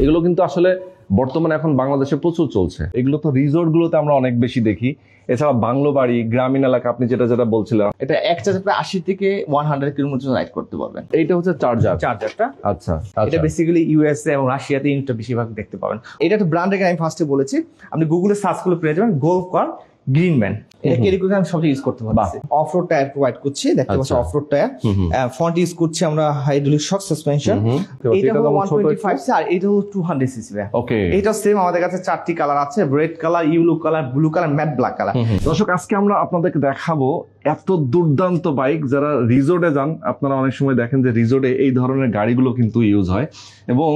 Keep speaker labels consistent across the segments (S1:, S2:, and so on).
S1: এগুলো কিন্তু আসলে বর্তমানে এখন বাংলাদেশে প্রচুর চলছে। এগুলো তো রিসোর্ট গুলোতে আমরা অনেক বেশি দেখি। এছাড়া বাংলো বাড়ি, গ্রামীণ এলাকা আপনি যেটা বলছিলেন,
S2: এটা এক চার্জার প্রায় 80 থেকে 100 কিলোমিটার রাইড করতে পারবেন।
S1: এইটা হচ্ছে চার্জারটা। আচ্ছা,
S2: এটা বেসিক্যালি ইউএসএ এবং রাশিয়াতে ইউনিটটা বেশিরভাগ দেখতে পাবেন। এটা একটা ব্র্যান্ডের আমি ফার্স্টে বলেছি, আপনি গুগলে সার্চ করলে পেয়ে যাবেন গোল্ফ কার গ্রিনম্যান। এটা ক্যারি করে আমি সবচেয়ে ইউজ করতে পারছি। অফরোড টায়ার প্রোভাইড করছি, দেখতে পাচ্ছেন অফরোড টায়ার। ফ্রন্ট ইউজ করছি আমরা হাইড্রোলিক শক সাসপেনশন। এটা হলো 125 সি আর এটা হলো 200 সিসি। ওকে, এটা সেম আমাদের কাছে 4টি কালার আছে, red colour, yellow colour, blue colour, matte black colour.
S1: দর্শক, আজকে আমরা আপনাদেরকে দেখাবো এত দুর্দান্ত বাইক। যারা রিসোর্টে যান, আপনারা অনেক সময় দেখেন যে রিসোর্টে এই ধরনের গাড়িগুলো কিন্তু ইউজ হয়, এবং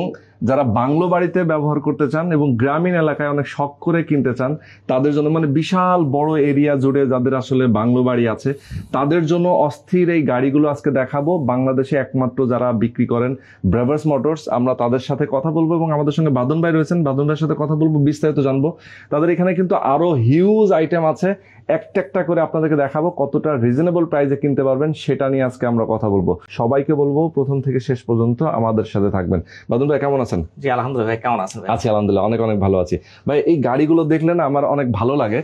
S1: যারা বাংলো বাড়িতে ব্যবহার করতে চান এবং গ্রামীণ এলাকায় অনেক শখ করে কিনতে চান, তাদের জন্য মানে বিশাল বড় এরিয়া জুড়ে যাদের আসলে বাংলো বাড়ি আছে, তাদের জন্য অস্থির এই গাড়িগুলো আজকে দেখাবো। বাংলাদেশে একমাত্র যারা বিক্রি করেন ব্রাভার্স মোটরস, আমরা তাদের সাথে কথা বলবো এবং আমাদের সঙ্গে বাদন ভাই রয়েছেন, বাদন ভাইয়ের সাথে কথা বলবো, বিস্তারিত জানবো। তাদের এখানে কিন্তু আরো হিউজ আইটেম আছে, একটা করে আপনাদেরকে দেখাবো কতটা রিজনেবল প্রাইসে কিনতে পারবেন, সেটা নিয়ে আজকে আমরা কথা বলবো। সবাইকে বলবো প্রথম থেকে শেষ পর্যন্ত আমাদের সাথে থাকবেন। বাদন ভাই কেমন আছেন?
S2: জি আলহামদুলিল্লাহ। ভাই কেমন আছেন?
S1: আছি আলহামদুলিল্লাহ, অনেক ভালো আছি ভাই। এই গাড়িগুলো দেখলে না আমার অনেক ভালো লাগে।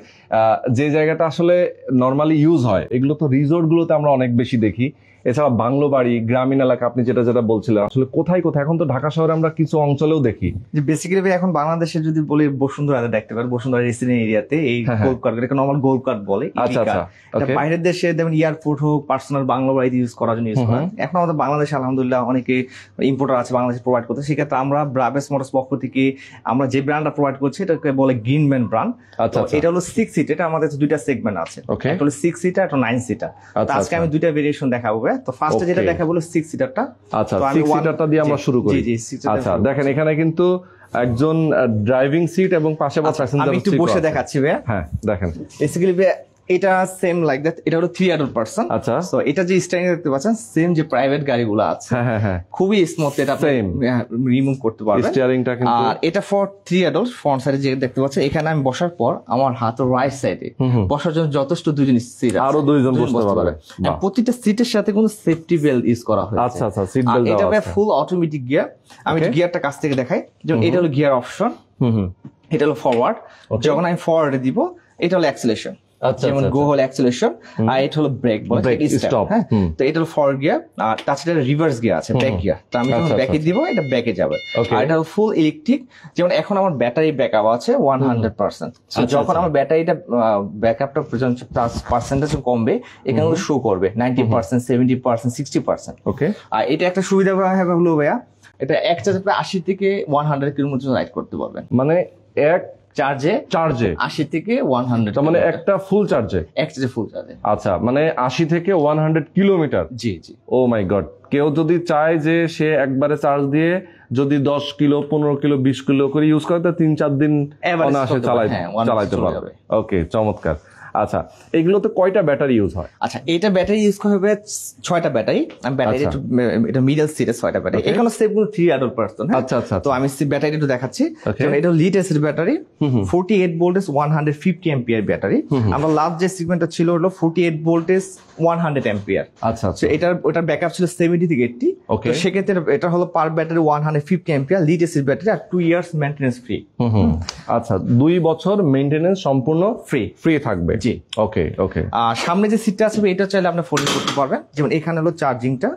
S1: যে জায়গাটা আসলে নর্মালি ইউজ হয়, এগুলো তো রিসোর্ট গুলোতে আমরা অনেক বেশি দেখি। এছাড়া বাংলো বাড়ি, গ্রামীণ এলাকা আপনি যেটা বলছিলেন, আসলে কোথায় এখন তো ঢাকা শহরে আমরা কিছু অঞ্চলেও দেখি।
S2: যে বেসিক্যালি এখন বাংলাদেশে যদি বলি বসুন্ধরা দেখতে পারেন, বসুন্ধরা রেসিডেন্ট এরিয়াতে এই গোল্ড কার্ড, এটা নরমাল গোল্ড কার্ড বলে।
S1: আচ্ছা,
S2: বাইরের দেশে যেমন এয়ারপোর্ট হোক, পার্সোনাল বাংলো বাড়িতে ইউজ করার জন্য ইউজ করেন। এখন আমাদের বাংলাদেশে আলহামদুলিল্লাহ অনেকে ইম্পোর্টার আছে বাংলাদেশে প্রোভাইড করতে। সেক্ষেত্রে আমরা ব্রাভার্স মোটরস পক্ষ থেকে আমরা যে ব্র্যান্ডটা প্রোভাইড করছি এটাকে বলে গ্রিনম্যান ব্র্যান্ড। এটা হলো 6 সিট। এটা আমাদের দুইটা সেগমেন্ট আছে, একটা হলো 6 সিটার, একটা 9 সিটার। আজকে আমি দুইটা ভেরিয়েশন দেখাবো। তো ফার্স্টে যেটা দেখাবো 6 সিটারটা।
S1: আচ্ছা, 6 সিটারটা দিয়ে আমরা শুরু করি। আচ্ছা, দেখেন এখানে কিন্তু একজন ড্রাইভিং সিট এবং পাশে প্যাসেঞ্জার।
S2: আমি একটু বসে দেখাচ্ছি ভাই।
S1: হ্যাঁ, দেখেন
S2: বেসিক্যালি এটা সেম লাইক দ্যাট। এটা হলো 3 অ্যাডাল্ট পারসন।
S1: আচ্ছা,
S2: সো এটা যে স্টাইলিং দেখতে পাচ্ছেন, সেম যে প্রাইভেট গাড়িগুলো আছে, হ্যাঁ খুবই স্মুথ। এটা রিমুভ করতে পারবেন
S1: স্টিয়ারিংটা কিন্তু।
S2: আর এটা ফর 3 অ্যাডাল্ট। ফ্রন্ট সাইডে যে দেখতে পাচ্ছেন, এখানে আমি বসার পর আমার হাত রাইট সাইডে বসার জন্য যথেষ্ট দুইজন সিট আছে,
S1: আরো দুইজন বসতে পারবে।
S2: প্রতিটা সিটের সাথে কোনো সেফটি বেল্ট ইউজ করা হয়েছে।
S1: আচ্ছা, সিট বেল্ট
S2: এটা ফুল অটোমেটিক গিয়ার। আমি গিয়ারটা কাছ থেকে দেখাই। যেমন এটা হলো গিয়ার অপশন, এটা হলো ফরওয়ার্ড। যখন আমি ফরওয়ার্ডে দিব, এটা হলো অ্যাক্সিলারেশন, যেমন গো হল অ্যাক্সিলারেশন, আর এটা হলো ব্রেক বলে স্টপ। হ্যাঁ, তো এটা হলো ফরওয়ার্ড গিয়ার, আর তাছাড়া রিভার্স গিয়ার আছে, ব্যাক গিয়ার। তো আমি যখন ব্যাকে দিব, এটা ব্যাকে যাবে। আর এটা হলো ফুল ইলেকট্রিক। যেমন এখন আমার ব্যাটারি ব্যাকআপ আছে 100%। যখন আমার ব্যাটারিটা ব্যাকআপটা পার্সেন্টেজ কমবে, এখানে শো করবে 90%, 70%, 60%।
S1: ওকে, আর
S2: এটা একটা সুবিধা হলো ভাইয়া, এটা এক চার্জে প্রায় 80 থেকে 100 কিলোমিটার রাইড করতে পারবেন।
S1: মানে এক চার্জে
S2: 80 থেকে 100,
S1: তার মানে একটা ফুল চার্জে,
S2: এক চার্জে ফুল চার্জে।
S1: আচ্ছা, মানে 80 থেকে 100 কিলোমিটার।
S2: জি।
S1: ও মাই গড। কেউ যদি চায় যে সে একবারে চার্জ দিয়ে যদি 10 কিলো, 15 কিলো, 20 কিলো করে ইউজ করে, তো 3-4 দিন অনায়াসে চালাইতে পারবে। ওকে, চমৎকার। আচ্ছা, এগুলোতে কয়টা ব্যাটারি ইউজ হয়?
S2: আচ্ছা, এটা ব্যাটারি ইউজ করা হবে 6টা ব্যাটারি। আমি ব্যাটারি এটা মিডল সিটে 6টা ব্যাটারি। এখানে সেভ 3 অ্যাডাল্ট পারসন।
S1: আচ্ছা,
S2: তো আমি ব্যাটারি একটু দেখাচ্ছি। এটা lead acid battery, 48 voltage 150 ampere battery. আমরা লাস্ট যে সেগমেন্টটা ছিল হলো 48 ভোল্টেজ 100 অ্যাম্পিয়ার। আচ্ছা, ওটার ব্যাকআপ ছিল 70 থেকে 80। তো সেক্ষেত্রে এটা হলো per battery 150 ampere lead acid battery, আর 2 ইয়ার্স মেইনটেনেন্স ফ্রি।
S1: আচ্ছা, 2 বছর মেইনটেনেন্স সম্পূর্ণ ফ্রি থাকবে।
S2: জি, ওকে। আর সামনে যে সিটটা আছে, এটা চাইলে আপনি ফোল্ড করতে পারবেন। যেমন এখানে হলো চার্জিংটা,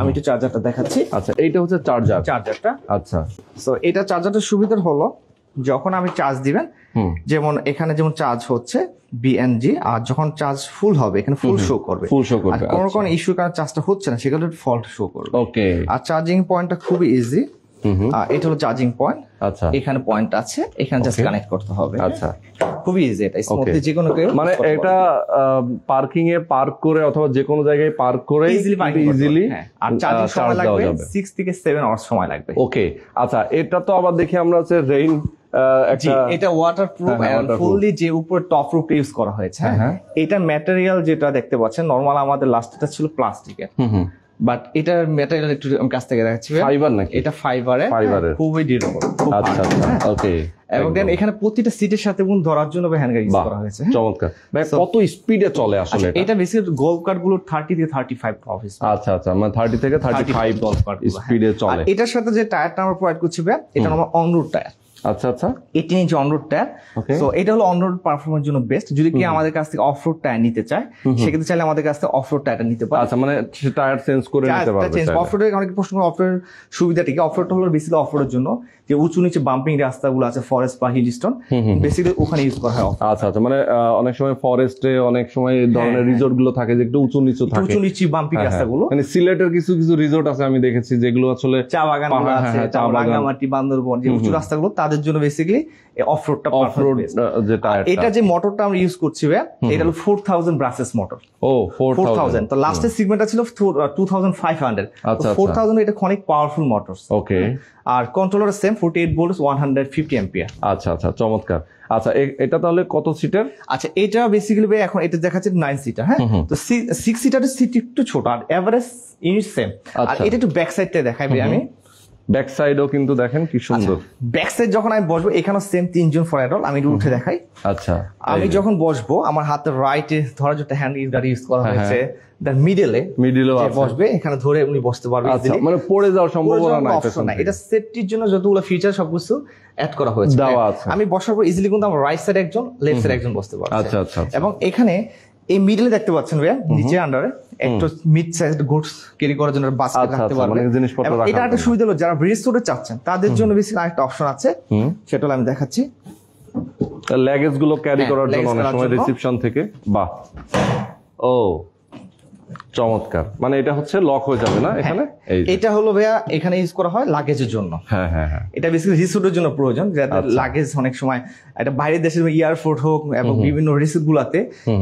S2: আমি একটু চার্জারটা দেখাচ্ছি।
S1: আচ্ছা, এইটা হচ্ছে চার্জারটা। আচ্ছা,
S2: সো এটা চার্জারটার সুবিধা হলো যখন আমি চার্জ দিবেন, যেমন এখানে যেমন চার্জ হচ্ছে বিএনজি, আর যখন চার্জ ফুল হবে এখানে ফুল শো করবে। আর কোন ইস্যু কারণে চার্জটা হচ্ছে না, সেগুলো ফল্ট শো করবে।
S1: ওকে,
S2: আর চার্জিং পয়েন্টটা খুবই ইজি। এটা হলো চার্জিং পয়েন্ট।
S1: আচ্ছা,
S2: এখানে পয়েন্ট আছে, এখানে জাস্ট কানেক্ট করতে হবে। আচ্ছা, খুবই ইজি। এটা স্মুথলি যে কোনো কেউ,
S1: মানে এটা পার্কিং এ পার্ক করে অথবা যে কোনো জায়গায় পার্ক করে ইজিলি।
S2: আর চার্জিং সময় লাগবে 6 থেকে 7 আওয়ার্স সময় লাগবে।
S1: ওকে, আচ্ছা, এটা তো আবার দেখি আমরা হচ্ছে রেইন,
S2: এটা ওয়াটারপ্রুফ এন্ড ফুললি যে উপর টপ রুফ ইউজ করা হয়েছে। এটা ম্যাটেরিয়াল যেটা দেখতে পাচ্ছেন, নরমাল আমাদের লাস্টটা ছিল প্লাস্টিকের, বাট এটার ম্যাটেরিয়াল একটু আমি কাছ থেকে দেখাচ্ছি
S1: ফাইবার নাকি?
S2: এটা ফাইবারের, খুবই ডিউরেবল।
S1: আচ্ছা আচ্ছা, ওকে।
S2: এবং দেন এখানে প্রতিটা সিটের সাথে ধরার জন্য হ্যান্ডগার্ড ইউজ করা হয়েছে।
S1: চমৎকার ভাই। কত স্পিডে চলে আসলে
S2: এটা বেসিক্যালি গোল্ফ কার্ট গুলো 30 থেকে 35 অফিস।
S1: আচ্ছা আচ্ছা, মানে 30 থেকে 35
S2: গোল্ফ কার্ট
S1: স্পিডে চলে।
S2: এটার সাথে যে টায়ারটা আমরা প্রোভাইড করছি ভাই, এটা আমার অন রোড টায়ার।
S1: আচ্ছা আচ্ছা,
S2: 18 ইঞ্চি অন রোড টায়ার। সো এটা হলো অন রোড পারফরম্যান্সের জন্য বেস্ট। যদি কি আমাদের কাছ থেকে অফ রোড টায়ার নিতে চায়, সেক্ষেত্রে চাইলে আমাদের কাছ থেকে অফ রোড টায়ারটা নিতে পারে।
S1: আচ্ছা, মানে টায়ার চেঞ্জ করে নিতে পারবে।
S2: অফ রোডে অনেক প্রশ্ন, অফ রোডের সুবিধাটা কি? অফ রোডটা হলো বেসিক্যালি অফ রোডের জন্য যে উঁচু নিচে বাম্পিং রাস্তাগুলো আছে, ফরেস্ট বা হিল স্টোন, বেসিক্যালি ওখানে ইউজ করা হয়।
S1: আচ্ছা আচ্ছা, মানে অনেক সময় ফরেস্টে অনেক সময় এই ধরনের রিসোর্ট গুলো থাকে যে একটু উঁচু নিচু থাকে,
S2: উঁচু নিচু বাম্পিং রাস্তাগুলো।
S1: মানে সিলেটের কিছু কিছু রিসোর্ট আছে আমি দেখেছি যেগুলো আসলে
S2: চা বাগান আছে, রাঙ্গামাটি, বান্দরবন, যে উঁচু রাস্তাগুলো, তাদের জন্য বেসিক্যালি অফ রোডটা পারফেক্ট।
S1: যে টায়ার,
S2: এটা যে মোটরটা আমরা ইউজ করছি ভাই, এটা হলো 4000 ব্রাসেস মোটর।
S1: ও 4000।
S2: তো লাস্টের সেগমেন্টটা ছিল 2500।
S1: আচ্ছা,
S2: 4000 এটা অনেক পাওয়ারফুল মোটর।
S1: ওকে।
S2: আর কন্ট্রোলার সেম 48 ভোল্ট 150 অ্যাম্পিয়ার।
S1: আচ্ছা আচ্ছা, চমৎকার। আচ্ছা, এটা তাহলে কত সিটার?
S2: আচ্ছা, এটা বেসিক্যালি ভাই এখন এটা দেখাচ্ছে 9 সিটার। হ্যাঁ, তো 6 সিটারের সিট একটু ছোট, আর এভারেজ ইউনিট সেম। আর এটা একটু ব্যাক সাইডটা দেখাই ভাই আমি।
S1: ব্যাক সাইডও কিন্তু দেখেন কি সুন্দর।
S2: ব্যাক সাইড যখন আমি বসবো, এখানে সেম 3 জন ফর অ্যাডাল্ট। আমি উঠে দেখাই।
S1: আচ্ছা,
S2: আমি যখন বসবো, আমার হাতের রাইটে ধরার জন্য হ্যান্ড ইউজ করা হয়েছে। দেন মিডলেও বসবে, এখানে ধরে উনি বসতে পারবে।
S1: আচ্ছা, মানে পড়ে যাওয়ার সম্ভাবনা নাই।
S2: এটা সেফটির জন্য যতগুলো ফিচার সবকিছু অ্যাড করা হয়েছে। আমি বসার পর ইজিলি কিন্তু আমার রাইট সাইডে একজন, লেফট সাইডে একজন বসতে পারবে।
S1: আচ্ছা আচ্ছা,
S2: এবং এখানে এই মিডলে দেখতে পাচ্ছেন ভাইয়া, নিচে আন্ডারে একটা মিড সাইজ গুডস ক্যারি করার জন্য বাস্কেট রাখতে পারবে।
S1: মানে জিনিসপত্র রাখা।
S2: এটা একটা সুবিধা হলো যারা রিসোর্টে চাচ্ছেন তাদের জন্য বেশি আরেকটা অপশন আছে, সেটা হলো আমি দেখাচ্ছি।
S1: লাগেজ গুলো ক্যারি করার জন্য অনেক সময় রিসেপশন থেকে। বাহ, ও চমৎকার। মানে এটা হচ্ছে লক হয়ে যাবে না এখানে?
S2: এটা হলো ভাইয়া এখানে ইউজ করা হয় লাগেজের জন্য।
S1: হ্যাঁ হ্যাঁ হ্যাঁ, এটা
S2: বেসিক্যালি রিসোর্টের জন্য প্রয়োজন, যাদের লাগেজ অনেক সময় এটা বাইরের দেশের এয়ারপোর্ট হোক এবং বিভিন্ন রিসোর্ট গুলাতে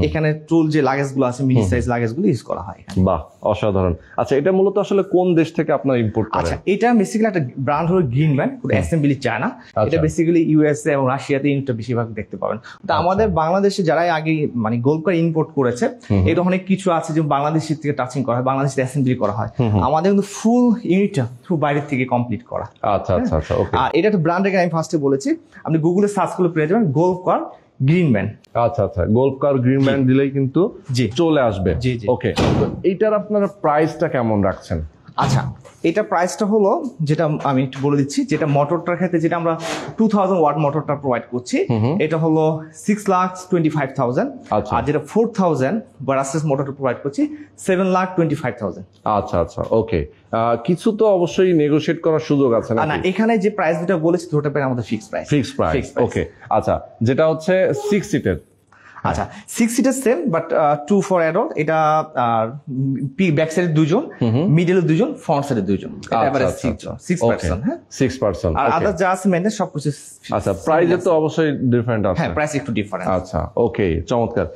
S2: এখানে টুল যে লাগেজ গুলো আছে, মিনি সাইজ লাগেজ গুলো ইউজ করা হয়।
S1: বাহ, অসাধারণ। আচ্ছা, এটা মূলত আসলে কোন দেশ থেকে আপনারা ইম্পোর্ট করেন?
S2: আচ্ছা, এটা বেসিক্যালি একটা ব্র্যান্ড হলো গ্রিনম্যান, পুরো অ্যাসেম্বলি চায়না। এটা বেসিক্যালি ইউএসএ এবং রাশিয়াতে ইউনিটটা বেশিরভাগ দেখতে পাবেন। তো আমাদের বাংলাদেশে যারা আগে মানে গোল্ড কার ইম্পোর্ট করেছে, এটা অনেক কিছু আছে যে বাংলাদেশের থেকে টাচিং করা হয়, বাংলাদেশে অ্যাসেম্বলি করা হয়। আমাদের কিন্তু ফুল ইউনিটটা থ্রু বাইরের থেকে কমপ্লিট করা।
S1: আচ্ছা আচ্ছা আচ্ছা, ওকে।
S2: আর এটা একটা ব্র্যান্ড আমি ফার্স্টে বলেছি, আপনি গুগলে সার্চ করলে পেয়ে যাবেন গোল্ফ কার গ্রিনম্যান।
S1: আচ্ছা আচ্ছা, গোল্ফ কার গ্রিনম্যান দিলেই কিন্তু চলে আসবে। ওকে, তো এইটার আপনারা প্রাইসটা কেমন রাখছেন?
S2: আচ্ছা, এটা প্রাইসটা হলো, যেটা আমি একটু বলে দিচ্ছি, যেটা মোটরটার ক্ষেত্রে যেটা আমরা 2000 ওয়াট মোটরটা প্রোভাইড করছি, এটা হলো 6,25,000। আর যেটা 4000 ব্রাসেস মোটরটা প্রোভাইড করছি 7,25,000।
S1: আচ্ছা আচ্ছা, ওকে। কিছু তো অবশ্যই নেগোশিয়েট করার সুযোগ আছে
S2: না? এখানে যে প্রাইস যেটা বলেছি ওটা পেয়ে আমাদের ফিক্সড প্রাইস।
S1: ওকে, আচ্ছা, যেটা হচ্ছে 6 সিটের।
S2: আচ্ছা, 6 seater same, but 2 for adult. এটা আর ব্যাক সাইডে 2 জন, মিডলে 2 জন, ফ্রন্ট সাইডে 2 জন। এটা এভারেজ 6 পারসন। হ্যাঁ, 6 পারসন। আর আদার যা আছে মেইনটেইন সবকিছু।
S1: আচ্ছা, প্রাইসে তো অবশ্যই ডিফারেন্ট আছে।
S2: হ্যাঁ, প্রাইস একটু ডিফারেন্ট।
S1: আচ্ছা, ওকে, চমৎকার।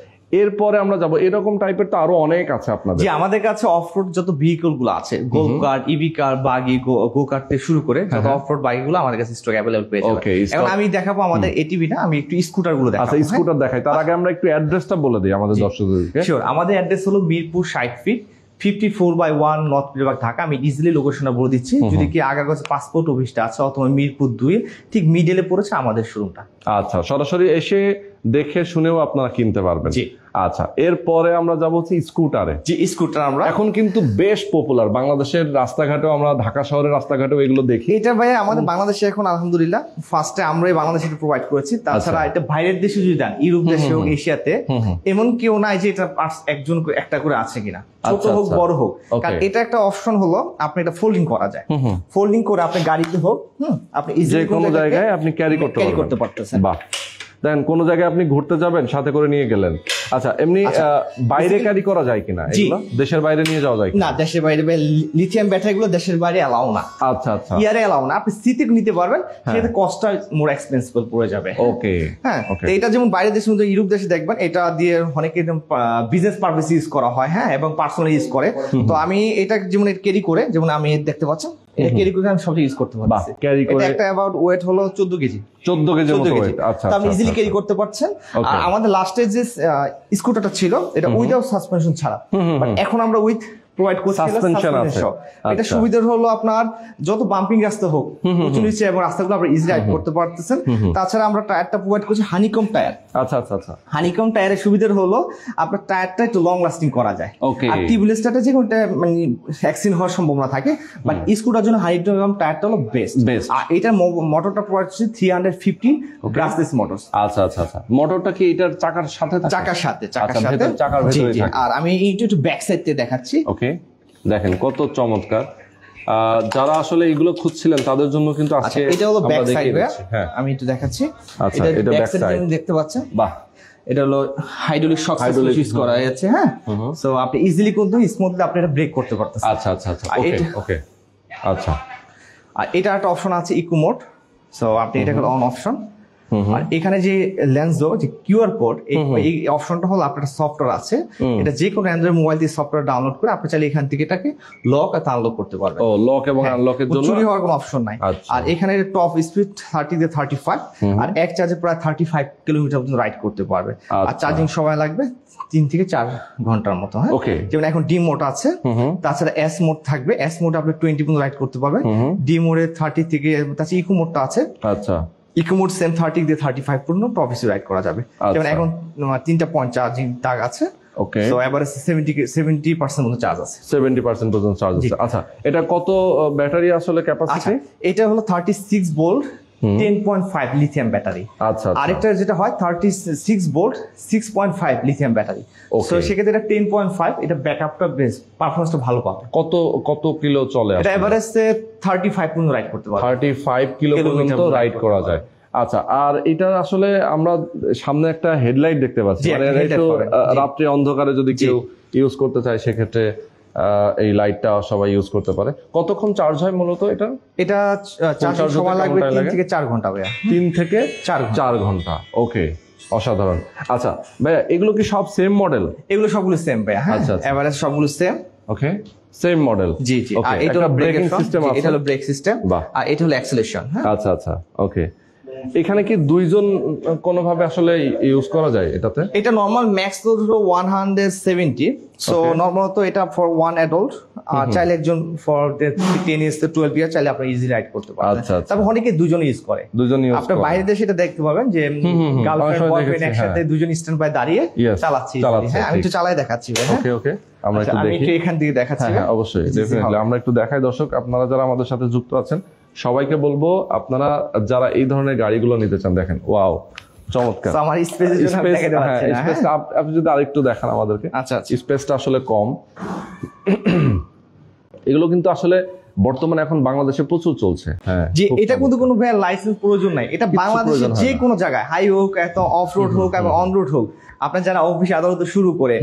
S1: এরপরে আমরা যাব, এরকম টাইপের তো আরো অনেক আছে আপনাদের।
S2: জি, আমাদের কাছে অফরোড যত ভেহিকল গুলো আছে, গোল্ফ কার, ইভি কার, বাগি, গো কার্ট থেকে শুরু করে যত অফরোড বাইক গুলো আমাদের কাছে স্টক অ্যাভেলেবল পেয়ে যাবেন। এখন আমি দেখাবো আমাদের এটিভি না, আমি একটু স্কুটার গুলো দেখাবো।
S1: আচ্ছা, স্কুটার দেখাই, তার আগে আমরা একটু অ্যাড্রেসটা বলে দিই আমাদের দর্শকদেরকে।
S2: শিওর, আমাদের অ্যাড্রেস হলো মিরপুর 60 ফিট 54/1 নর্থ বিভাগ, ঢাকা। আমি ইজিলি লোকেশনটা বলে দিচ্ছি। যদি কি আগাগোছে পাসপোর্ট অফিসটা আছে অথবা মিরপুর 2 ঠিক মিডলে পড়েছে আমাদের শোরুমটা।
S1: আচ্ছা, সরাসরি এসে দেখে শুনেও আপনারা কিনতে পারবেন।
S2: জি।
S1: আচ্ছা, এরপরে আমরা যাবো হচ্ছে স্কুটারে।
S2: জি, স্কুটার আমরা
S1: এখন কিন্তু বেশ পপুলার বাংলাদেশের রাস্তাঘাটেও, আমরা ঢাকা শহরের রাস্তাঘাটেও এগুলো দেখি।
S2: এটা ভাই আমাদের বাংলাদেশে এখন আলহামদুলিল্লাহ ফার্স্টে আমরাই বাংলাদেশে প্রোভাইড করেছি। তাছাড়া এটা বাইরের দেশে যদি যান, ইউরোপ দেশে হোক, এশিয়াতে, এমন কেউ নাই যে এটা একজন একটা করে আছে কিনা, ছোট হোক বড় হোক। কারণ এটা একটা অপশন হলো, আপনি এটা ফোল্ডিং করা যায়। ফোল্ডিং করে আপনি গাড়িতে হোক, আপনি ইজিলি
S1: কোনো জায়গায় আপনি ক্যারি করতে
S2: পারতেছেন।
S1: বাহ, দেন কোন জায়গায় আপনি ঘুরতে যাবেন, সাথে করে নিয়ে গেলেন। আচ্ছা, এমনি বাইরে ক্যারি করা যায় কিনা? এগুলো দেশের বাইরে নিয়ে যাওয়া যায়
S2: না? দেশের বাইরে লিথিয়াম ব্যাটারি গুলো দেশের বাইরে এলাও না।
S1: আচ্ছা আচ্ছা,
S2: ইয়ারে এলাও না। আপনি সিটি নিতে পারবেন, সেটা কস্টটা মোর এক্সপেন্সিভ পড়ে যাবে।
S1: ওকে,
S2: হ্যাঁ, এটা যেমন বাইরের দেশের মধ্যে ইউরোপ দেশে দেখবেন এটা দিয়ে অনেকে বিজনেস পারপাস ইউজ করা হয়, হ্যাঁ, এবং পার্সোনাল ইউজ করে। তো আমি এটা যেমন ক্যারি করে, যেমন আমি দেখতে পাচ্ছেন, এটা ক্যারি করে আমি সব ইউজ করতে পারছি। এটা একটা অ্যাবাউট ওয়েট হলো 14 কেজি।
S1: 14 কেজি মতো ওয়েট। আচ্ছা,
S2: আপনি ইজিলি ক্যারি করতে পারছেন। আর আমাদের লাস্টের যে স্কুটারটা ছিল, এটা উইদাউট সাসপেনশন ছাড়া, বাট এখন আমরা উইথ প্রোভাইড করছে
S1: সাসপেনশন আছে।
S2: এটা সুবিধা হলো আপনার যত বাম্পিং রাস্তা হোক উঁচু নিচে এবং রাস্তাগুলো আমরা ইজি রাইড করতে পারতেছেন। তাছাড়া আমরা টায়ারটা প্রোভাইড করছি হানিকম টায়ার।
S1: আচ্ছা আচ্ছা আচ্ছা।
S2: হানিকম টায়ারের সুবিধা হলো আপনার টায়ারটা একটু লং লাস্টিং করা যায়।
S1: ওকে।
S2: আর টিউবলেস টায়ারটা যে কোনটা মানে অ্যাক্সিডেন্ট হওয়ার সম্ভাবনা থাকে, বাট স্কুটার জন্য হানিকম টায়ারটা হলো বেস্ট। আর এটার মোটরটা প্রোভাইড করছি 350 ব্রাশলেস মোটরস।
S1: আচ্ছা আচ্ছা আচ্ছা। মোটরটা কি এটার চাকার সাথে থাকে?
S2: চাকার সাথে
S1: চাকার ভেতরে থাকে।
S2: আর আমি একটু ব্যাক সাইড থেকে দেখাচ্ছি।
S1: ওকে, দেখেন কত চমৎকার। যারা আসলে এগুলো খুঁজছিলেন তাদের জন্য কিন্তু আজকে
S2: এটা হলো ব্যাক সাইড।
S1: হ্যাঁ,
S2: আমি একটু দেখাচ্ছি।
S1: আচ্ছা, এটা ব্যাক সাইড
S2: দেখতে পাচ্ছেন।
S1: বাহ,
S2: এটা হলো হাইড্রোলিক শক ইউজ করা যাচ্ছে। হ্যাঁ, সো আপনি ইজিলি কিন্তু স্মুথলি আপনি এটা ব্রেক করতে পারতেছেন।
S1: আচ্ছা আচ্ছা আচ্ছা। ওকে ওকে, আচ্ছা।
S2: আর এটা একটা অপশন আছে ইকো মোড, সো আপনি এটা অন অপশন। আর এখানে যে লেন্সো যে কিউআর কোড, এই অপশনটা হলো আপনার সফটওয়্যার আছে, এটা যে কোনো অ্যান্ড্রয়েড মোবাইল দিয়ে সফটওয়্যার ডাউনলোড করে আপনি চাইলে এখান থেকে এটাকে লক আর আনলক করতে পারবেন।
S1: ও, লক এবং আনলকের জন্য
S2: চুরি হওয়ার কোনো অপশন নাই। আর এখানে টপ স্পিড 30 থেকে 35, আর এক চার্জে প্রায় 35 কিলোমিটার পর্যন্ত রাইড করতে পারবে। আর চার্জিং সময় লাগবে 3 থেকে 4 ঘন্টার মতো। হ্যাঁ, যেমন এখন ডি মোড আছে, তাছাড়া এস মোড থাকবে। এস মোড আপনি 20 পর্যন্ত রাইড করতে পারবেন। ডি মোডে 30 থেকে, তাছাড়া ইকো মোডটা আছে। আচ্ছা, ইকো মোড সেম 30 দিয়ে 35 পর্যন্ত টপ স্পিড রাইড করা যাবে। যেমন এখন 3টা পয়েন্ট চার্জিং দাগ আছে। ওকে, সো এভারেজ 70% মতো চার্জ আছে। 70% পর্যন্ত চার্জ আছে। আচ্ছা, এটা কত ব্যাটারি আসলে ক্যাপাসিটি? এটা হলো 36 ভোল্ট 10.5 লিথিয়াম ব্যাটারি। আচ্ছা, আরেকটা যেটা হয় 36 ভোল্ট 6.5 লিথিয়াম ব্যাটারি। সো সেক্ষেত্রে এটা 10.5, এটা ব্যাকআপটা বেশ, পারফরম্যান্সটা ভালো পাবে। কত কিলো চলে? এটা এভারেজ 35 পর্যন্ত রাইড করতে পারবে। 35 কিলো পর্যন্ত রাইড করা যায়। আচ্ছা, আর এটা আসলে আমরা সামনে একটা হেডলাইট দেখতে পাচ্ছি, মানে একটু রাত্রে অন্ধকারে যদি কেউ ইউজ করতে চায় সেক্ষেত্রে এই লাইটটা সবাই ইউজ করতে পারে। কতক্ষণ চার্জ হয় মূলত এটা? এটা চার্জ সময় লাগবে 3 থেকে 4 ঘন্টা ভাইয়া। 3 থেকে 4 ঘন্টা। ওকে, অসাধারণ। আচ্ছা ভাইয়া, এগুলো কি সব সেম মডেল? এগুলো সবগুলো সেম ভাইয়া। হ্যাঁ, এভারেজ সবগুলো সেম। ওকে, সেম মডেল। জি জি। আর এটা হলো ব্রেকিং সিস্টেম আছে, এটা হলো ব্রেক সিস্টেম, আর এটা হলো অ্যাক্সিলারেশন। আচ্ছা আচ্ছা, ওকে। এখানে কি দুইজন কোনোভাবে আসলে ইউজ করা যায় এটাতে? এটা নরমাল ম্যাক্স তো 170, সো নরমালত এটা ফর ওয়ান অ্যাডাল্ট, আর চাইলে একজন ফর 10 ইয়ার্স থেকে 12 ইয়ার চাইলে আপনি ইজি রাইড করতে পারবেন। তারপর অনেকে দুজন ইউজ করে, আপনার বাইরের দেশে এটা দেখতে পাবেন যে গার্লফ্রেন্ড বয়ফ্রেন্ড একসাথে দুজন স্ট্যান্ড বাই দাঁড়িয়ে চালাচ্ছি। হ্যাঁ, আমি একটু চালাই দেখাচ্ছি। ওকে ওকে, আমরা একটু দেখি। আমি একটু এখান থেকে দেখাচ্ছি। হ্যাঁ অবশ্যই, ডেফিনেটলি আমরা একটু দেখাই। দর্শক, আপনারা যারা আমাদের সাথে যুক্ত আছেন সবাইকে বলবো, আপনারা যারা এই ধরনের গাড়িগুলো নিতে চান, দেখেন ওয়াও, চমৎকার। আমার স্পেসের জন্য দেখাতে পাচ্ছি না। স্পেস আপনি যদি আরেকটু দেখান আমাদেরকে। আচ্ছা, স্পেসটা আসলে কম। এগুলো কিন্তু আসলে বর্তমানে এখন বাংলাদেশে প্রচুর চলছে। হ্যাঁ, যে এটা কিন্তু কোনো লাইসেন্স প্রয়োজন নাই। এটা বাংলাদেশের যে কোনো জায়গায়, হাই হোক, এত অফ রোড হোক এবং অন রোড হোক, আপনার যারা অফিস আদালত শুরু করে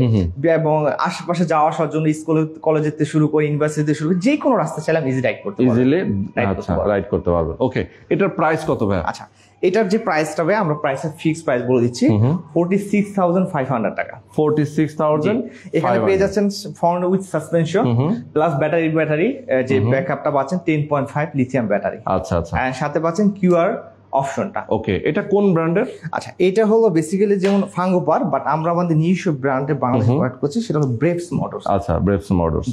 S2: এবং আশেপাশে যাওয়া আসার জন্য স্কুল কলেজ থেকে শুরু করে ইউনিভার্সিটি শুরু করে যে কোনো রাস্তা চাইলে ইজি রাইড করতে পারবেন, ইজিলি রাইড করতে পারবেন। ওকে, এটার প্রাইস কত ভাই? আচ্ছা, এটার যে প্রাইসটা ভাই, আমরা প্রাইসের ফিক্সড প্রাইস বলে দিচ্ছি 46,500 টাকা। 46,000। এখানে পেয়ে যাচ্ছেন found with suspension plus battery, যে ব্যাকআপটা পাচ্ছেন 10.5 লিথিয়াম ব্যাটারি। আচ্ছা আচ্ছা, আর সাথে পাচ্ছেন কিউআর অপশনটা। ওকে, এটা কোন ব্র্যান্ডের? আচ্ছা, এটা হলো বেসিক্যালি যেমন ফাঙ্গোপার, বাট আমরা আমাদের নিজস্ব ব্র্যান্ডে বাংলাদেশে প্রোভাইড করছি, সেটা হলো ব্রেভস মোটরস। আচ্ছা, ব্রেভস মোটরস।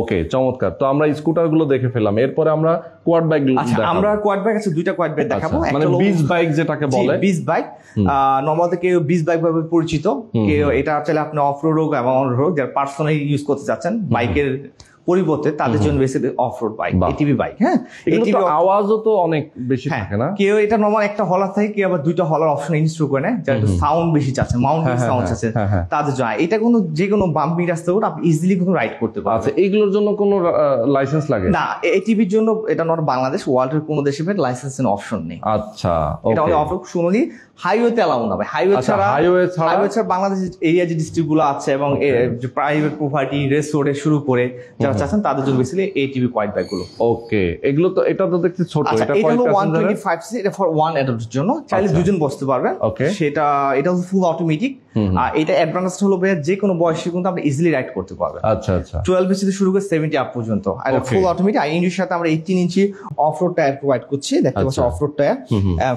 S2: ওকে, চমৎকার। তো আমরা স্কুটার গুলো দেখে ফেললাম, এরপরে আমরা কোয়াড বাইক গুলো দেখাবো। আমরা কোয়াড বাইক আছে, দুইটা কোয়াড বাইক দেখাবো। মানে বিচ বাইক যেটাকে বলে, বিচ বাইক। নরমালি কেউ বিচ বাইক ভাবে পরিচিত, কেউ এটা চাইলে আপনি অফ রোড হোক এবং অন রোড যারা পার্সোনালি ইউজ করতে চাচ্ছেন বাইকের পরিবর্তে, তাদের জন্য বেশি of road bike, ATV bike. হ্যাঁ, এটিভি আওয়াজও তো অনেক বেশি থাকে না? কেউ এটা নরমাল একটা হলার থাকে, কেউ আবার দুইটা হলার অপশন ইনস্টল করে নেয়, যারা সাউন্ড বেশি চাচ্ছে, মাউন্টেন সাউন্ড আছে তাদের জন্য। এটা কোনো যে কোনো বাম্পি রাস্তা করে আপনি ইজিলি কোনো রাইড করতে পারবেন। আচ্ছা, এইগুলোর জন্য কোনো লাইসেন্স লাগে না? এটিভির জন্য এটা নট বাংলাদেশ, ওয়ার্ল্ডের কোনো দেশে লাইসেন্সের অপশন নেই। আচ্ছা, এটা অনেক অপশন শুনুনি, হাইওয়েতে অ্যালাউ না ভাই। হাইওয়ে ছাড়া বাংলাদেশের এরিয়া যে ডিস্ট্রিক্ট গুলো আছে এবং প্রাইভেট প্রপার্টি, রেস রোডে শুরু করে যারা চাচ্ছেন তাদের জন্য বেসিক্যালি এটিভি কোয়াড বাইক গুলো। ওকে, এগুলো তো, এটা তো দেখতে ছোট। এটা হলো 125 সিসি, এটা ফর ওয়ান অ্যাডাল্টের জন্য, চাইলে দুজন বসতে পারবেন। সেটা এটা হলো ফুল অটোমেটিক, আর এটা অ্যাডভান্স হলো ভাইয়া যে কোনো বয়সে কিন্তু আপনি ইজিলি রাইড করতে পারবেন।
S1: আচ্ছা আচ্ছা
S2: 12 ইঞ্চি থেকে শুরু করে 70 আপ পর্যন্ত। আর ফুল অটোমেটিক, আর ইঞ্জিনের সাথে আমরা 18 ইঞ্চি অফ রোড টায়ার প্রোভাইড করছি, দেখতে পাচ্ছেন of road tyre.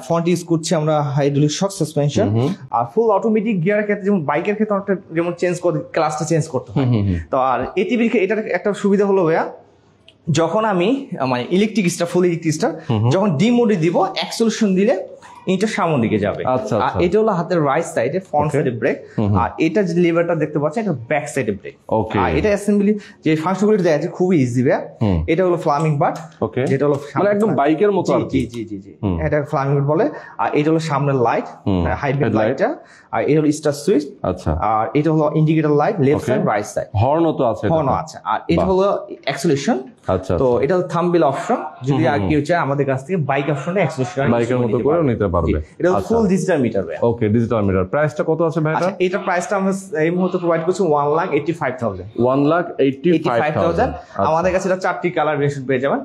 S2: Front use করছি আমরা হাইড্রোলিক শক সাসপেনশন। আর ফুল অটোমেটিক গিয়ারের ক্ষেত্রে যেমন বাইকের ক্ষেত্রে অনেকটা যেমন চেঞ্জ করতে, ক্লাসটা চেঞ্জ করতে হয়। তো আর এটিভির এটার একটা সুবিধা হলো ভাইয়া, যখন আমি মানে ইলেকট্রিক স্টার, ফুল ইলেকট্রিক স্টার যখন ডিমোডে দিব, অ্যাক্সেলারেশন দিলে এটা সামনের দিকে যাবে। আর এটা হলো হাতের রাইট সাইডে ফ্রন্ট সাইডে ব্রেক, আর এটা যে লিভারটা দেখতে পাচ্ছেন এটা ব্যাক সাইডে ব্রেক। আর এটা অ্যাসেম্বলি যে ফাংশনগুলো দেখা যাচ্ছে খুবই ইজি ভাইয়া। এটা হলো ফ্লামিং বাট, যেটা হলো
S1: মানে একদম বাইকের মতো আর কি।
S2: জি জি জি, এটা ফ্লামিং বাট বলে। আর এটা হলো সামনের লাইট, হাইব্রিড লাইটটা। আর এটা হলো স্টার সুইচ। আচ্ছা, আর এটা হলো indicator light, left side right side.
S1: হর্নও তো আছে,
S2: হর্নও আছে। আর এটা হলো অ্যাক্সেলারেশন। আচ্ছা, তো এটা হলো থাম্বনেল অপশন, যদি আর কেউ চায় আমাদের কাছ থেকে বাইক অপশনে অ্যাক্সেলারেশন
S1: বাইকের মতো করে নিতে পারবে।
S2: এটা ফুল ডিজিটাল মিটার ভাই।
S1: ওকে, ডিজিটাল মিটার। প্রাইসটা কত আছে ভাই এটা?
S2: এটা প্রাইসটা আমরা এই মুহূর্তে প্রোভাইড করছি 1,85,000।
S1: 1,85,000।
S2: আমাদের কাছে এটা 4টি কালার ভেরিয়েশন পেয়ে যাবেন,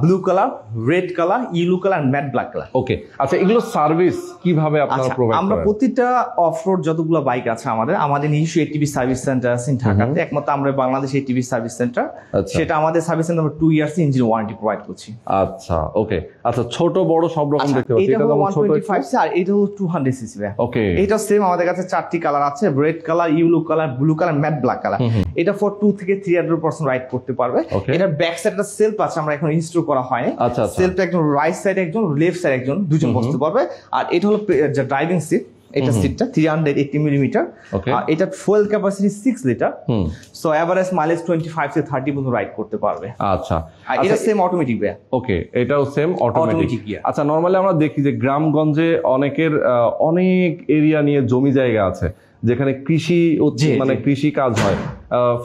S2: blue colour, red colour, yellow colour, matte black colour.
S1: Okay, আচ্ছা এগুলো সার্ভিস কিভাবে আপনারা প্রোভাইড করেন?
S2: আমরা প্রতিটা অফরোড যতগুলো বাইক আছে আমাদের নিজস্ব এটিভি সার্ভিস সেন্টার আছে ঢাকাতে, একমাত্র আমরা বাংলাদেশ এটিভি সার্ভিস সেন্টার। সেটা আমাদের service centre 2 years engine warranty provide করছি।
S1: আচ্ছা ওকে, আচ্ছা ছোট বড় সব রকম দেখতে পাচ্ছি।
S2: এটা যেমন ছোট 125 আর এটা হলো 200 সিসি ভাই। ওকে, এটা সেম আমাদের কাছে 4টি কালার আছে, red colour, yellow colour, blue colour, matte black colour. এটা ফর 2 থেকে 300% রাইড করতে পারবে। এটা ব্যাক সাইডটা সেলফ আছে, আমরা এখন ইনস্টল করা হয়নি। সেলফটা একজন রাইট সাইডে একজন, লেফট সাইডে একজন, দুজন বসতে পারবে। আর এটা হলো যে ড্রাইভিং সিট, এটা সিটটা 380 মিলিমিটার। আর এটা fuel capacity 6 litre. So average mileage 25 থেকে 30 পর্যন্ত রাইড করতে পারবে। আচ্ছা, আর এটা সেম অটোমেটিক ভাই।
S1: ওকে, এটাও সেম অটোমেটিক। আচ্ছা, নরমালি আমরা দেখি যে গ্রামগঞ্জে অনেকের অনেক এরিয়া নিয়ে জমি জায়গা আছে যেখানে কৃষি মানে কৃষি কাজ হয়,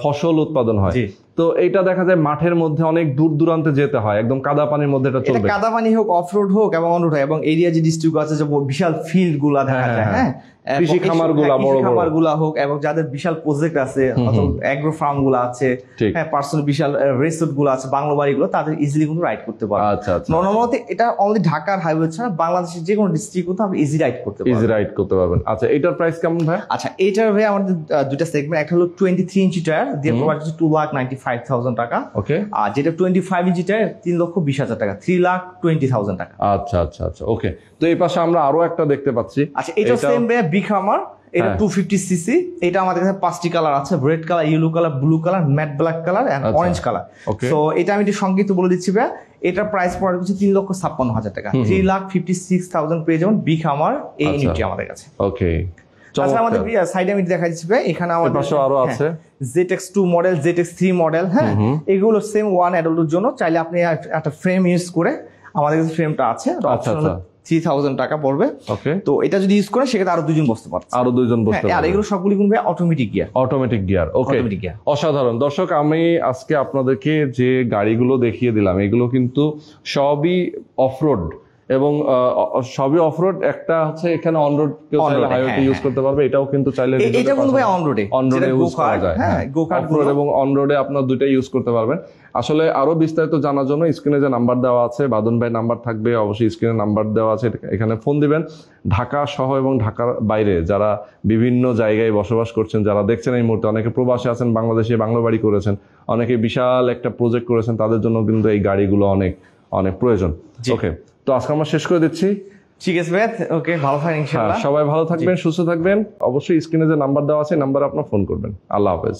S1: ফসল উৎপাদন হয়। তো এটা দেখা যায় মাঠের মধ্যে অনেক দূর দূরান্তে যেতে হয়, একদম কাদা পানির মধ্যে এটা চলবে।
S2: কাদা পানি হোক, অফরোড হোক এবং অনরোড হোক, এবং এরিয়া যে ডিস্ট্রিক্ট আছে যে বিশাল ফিল্ড গুলা দেখা যায়, হ্যাঁ,
S1: কৃষি খামার গুলা, বড় খামার
S2: গুলা হোক, এবং যাদের বিশাল প্রজেক্ট আছে, এগ্রো ফার্ম গুলা আছে, হ্যাঁ, পার্সোনাল বিশাল রিসোর্ট গুলো আছে, বাংলো বাড়ি গুলো, তাদের ইজিলি কিন্তু রাইড করতে পারবে। আচ্ছা, নরমালি এটা অনলি ঢাকার হাইওয়ে ছাড়া বাংলাদেশের যে কোনো ডিস্ট্রিক্ট কিন্তু আপনি ইজি রাইড করতে পারবেন।
S1: আচ্ছা, এটার প্রাইস কেমন ভাই?
S2: আচ্ছা, এটার ভাই আমাদের দুটো সেগমেন্ট, একটা হলো 23 ইঞ্চি টায়ার দিয়ে প্রোভাইড করছে 2,95,000 টাকা। ওকে, আর যেটা 25 ইঞ্চি টায়ার 3,20,000 টাকা, 3,20,000 টাকা।
S1: আচ্ছা আচ্ছা আচ্ছা, ওকে। তো এই পাশে আমরা আরো একটা দেখতে পাচ্ছি।
S2: আচ্ছা, এটা সেম ভাই বিগ হামার, এটা 250 সিসি। এটা আমাদের কাছে 5টি কালার আছে, red colour, yellow colour, blue colour, matte black colour and orange colour. So এটা আমি একটু সংক্ষিপ্ত বলে দিচ্ছি ভাই, এটার প্রাইস পড়ে হচ্ছে 3,56,000 টাকা। 3,56,000 পেয়ে যাবেন বিগ হামার এই ইউনিটটি আমাদের কাছে। ওকে, আচ্ছা, আমাদের সাইডে আমি দেখা যাচ্ছে ভাই, এখানে আমাদের
S1: পাশে আরো আছে
S2: ZX2 মডেল, ZX3 মডেল, হ্যাঁ, এগুলো সেম ওয়ান অ্যাডাল্টের জন্য। চাইলে আপনি একটা ফ্রেম ইউজ করে, আমাদের কাছে ফ্রেমটা আছে, 3,000 টাকা পড়বে। ওকে, তো এটা যদি ইউজ করেন সেক্ষেত্রে আরো 2 জন বসতে পারবে,
S1: আরো 2 জন বসতে পারবে। আর
S2: এগুলো সবগুলি কিন্তু অটোমেটিক গিয়ার। ওকে,
S1: অসাধারণ। দর্শক, আমি আজকে আপনাদেরকে যে গাড়িগুলো দেখিয়ে দিলাম এগুলো কিন্তু সবই অফরোড, এবং সবই অফরোড। একটা হচ্ছে এখানে অনরোড, কেউ চাইলে হাইওয়েতে ইউজ করতে পারবে। এটাও কিন্তু চাইলে
S2: এটা কিন্তু ভাই অনরোডে
S1: ইউজ করা যায়। হ্যাঁ, অফরোড এবং অনরোডে আপনারা দুইটাই ইউজ করতে পারবেন। আসলে আরো বিস্তারিত জানার জন্য স্ক্রিনে যে নাম্বার দেওয়া আছে, বাদন ভাই নাম্বার থাকবে, অবশ্যই স্ক্রিনে নাম্বার দেওয়া আছে, এখানে ফোন দিবেন। ঢাকা সহ এবং ঢাকার বাইরে যারা বিভিন্ন জায়গায় বসবাস করছেন, যারা দেখছেন এই মুহূর্তে, অনেকে প্রবাসে আছেন, বাংলাদেশে বাংলো বাড়ি করেছেন, অনেকে বিশাল একটা প্রজেক্ট করেছেন, তাদের জন্য কিন্তু এই গাড়িগুলো অনেক অনেক প্রয়োজন। ওকে, তো আজকে আমরা শেষ করে দিচ্ছি।
S2: ঠিক আছে ভাই, ওকে, ভালো থাকবেন ইনশাআল্লাহ।
S1: সবাই ভালো থাকবেন, সুস্থ থাকবেন। অবশ্যই স্ক্রিনে যে নাম্বার দেওয়া আছে নাম্বারে আপনারা ফোন করবেন। আল্লাহ হাফেজ।